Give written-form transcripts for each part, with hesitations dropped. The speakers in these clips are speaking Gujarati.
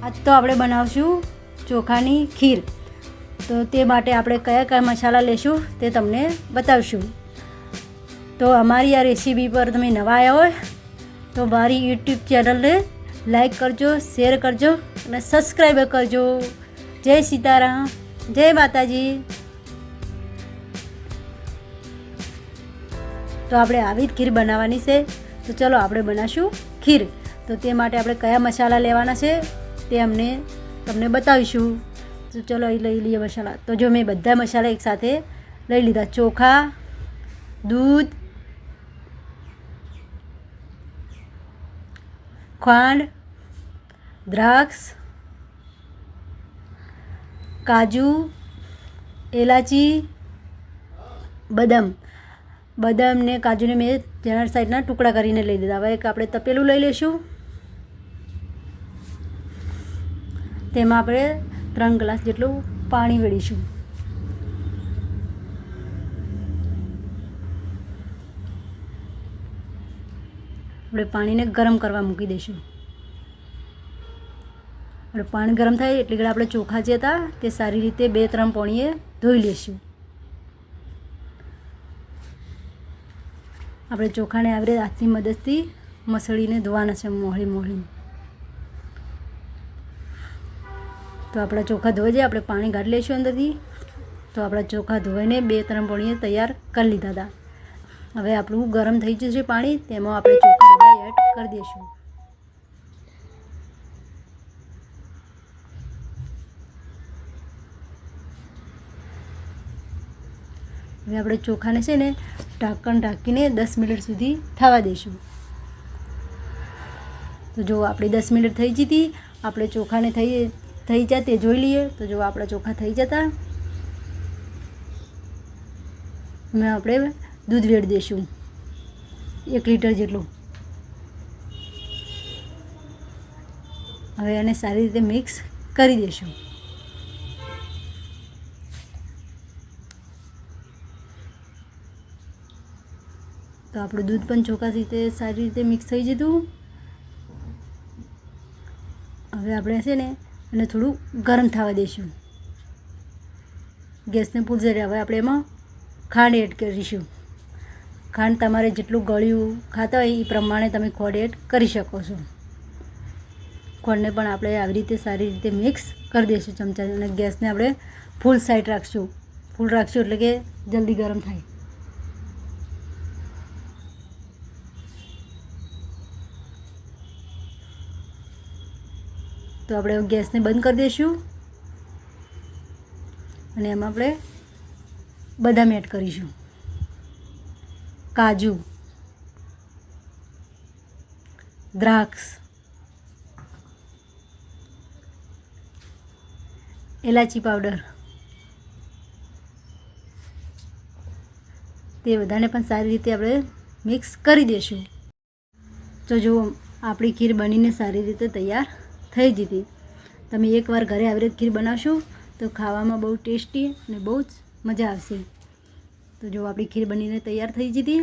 આજ તો આપણે બનાવશું ચોખાની ખીર. તો તે માટે આપણે કયા કયા મસાલા લેશું તે તમને બતાવશું. તો અમારી આ રેસીપી પર તમે નવા આવ્યા હોય તો મારી યુટ્યુબ ચેનલને લાઈક કરજો, શેર કરજો અને સબસ્ક્રાઈબ કરજો. જય સીતારામ, જય માતાજી. તો આપણે આવી જ ખીર બનાવવાની છે. તો ચલો આપણે બનાવીશું ખીર. તો તે માટે આપણે કયા મસાલા લેવાના છે તે તમને બતાવીશું. તો ચલો અહીં લઈ લઈએ મસાલા. તો જો મેં બધા મસાલા એકસાથે લઈ લીધા. ચોખા, દૂધ, ખાંડ, દ્રાક્ષ, કાજુ, એલાચી, બદામ ને કાજુને મેં જણા સાઈડના ટુકડા કરીને લઈ લીધા. હવે એક આપણે તપેલું લઈ લઈશું. તેમાં આપણે 3 ગ્લાસ જેટલું પાણી વેડીશું. આપણે પાણીને ગરમ કરવા મૂકી દઈશું. આપણે પાણી ગરમ થાય એટલે આપણે ચોખા જે હતા તે સારી રીતે 2-3 પાણીએ ધોઈ લઈશું. આપણે ચોખાને આવી રીતે હાથની મદદથી મસળીને ધોવાના છે, મોળી. તો આપણા ચોખા ધોઈ જાય. આપણે પાણી કાઢી લઈશું અંદરથી. તો આપણા ચોખા ધોઈને 2-3 પાણીએ તૈયાર કરી લીધા હતા. હવે આપણું ગરમ થઈ ગયું છે પાણી, તેમાં આપણે ચોખા બધા એડ કરી દઈશું. હવે આપણે ચોખાને છે ને ઢાંકણ ઢાંકીને 10 મિનિટ સુધી થવા દઈશું. તો જો આપણી 10 મિનિટ થઈ જતી, આપણે ચોખાને થઈ જાય તે જોઈ લઈએ. તો જો આપણા ચોખા થઈ જતા, એમાં આપણે દૂધ વેડી દઈશું 1 લીટર જેટલું. હવે એને સારી રીતે મિક્સ કરી દઈશું. તો આપણું દૂધ પણ ચોખા રીતે સારી રીતે મિક્સ થઈ જતું. હવે આપણે છે ને એને થોડું ગરમ થવા દઈશું. ગેસને ફૂલ કરી. હવે આપણે એમાં ખાંડ એડ કરીશું. ખાંડ તમારે જેટલું ગળ્યું ખાતા હોય એ પ્રમાણે તમે ખાંડ એડ કરી શકો છો. ખાંડને પણ આપણે આવી રીતે સારી રીતે મિક્સ કરી દઈશું ચમચાથી. અને ગેસને આપણે ફૂલ સાઈડ રાખશું. ફૂલ રાખશું એટલે કે જલ્દી ગરમ થાય. તો આપણે ગેસને બંધ કરી દઈશું અને એમાં આપણે બદામ એડ કરીશું, કાજુ, દ્રાક્ષ, એલાચી પાવડર, તે બધાને પણ સારી રીતે આપણે મિક્સ કરી દઈશું. તો જો આપણી ખીર બનીને સારી રીતે તૈયાર થઈ જતી. તમે એકવાર ઘરે આવી રીતે ખીર બનાવશો તો ખાવામાં બહુ ટેસ્ટી અને બહુ જ મજા આવશે. તો જો આપણી ખીર બનીને તૈયાર થઈ જતી.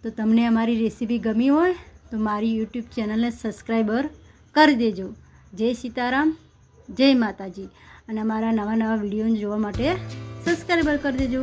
તો તમને અમારી રેસીપી ગમી હોય તો મારી યુટ્યુબ ચેનલને સબસ્ક્રાઈબર કરી દેજો. જય સીતારામ, જય માતાજી. અને અમારા નવા વિડીયો જોવા માટે સબસ્ક્રાઈબર કરી દેજો.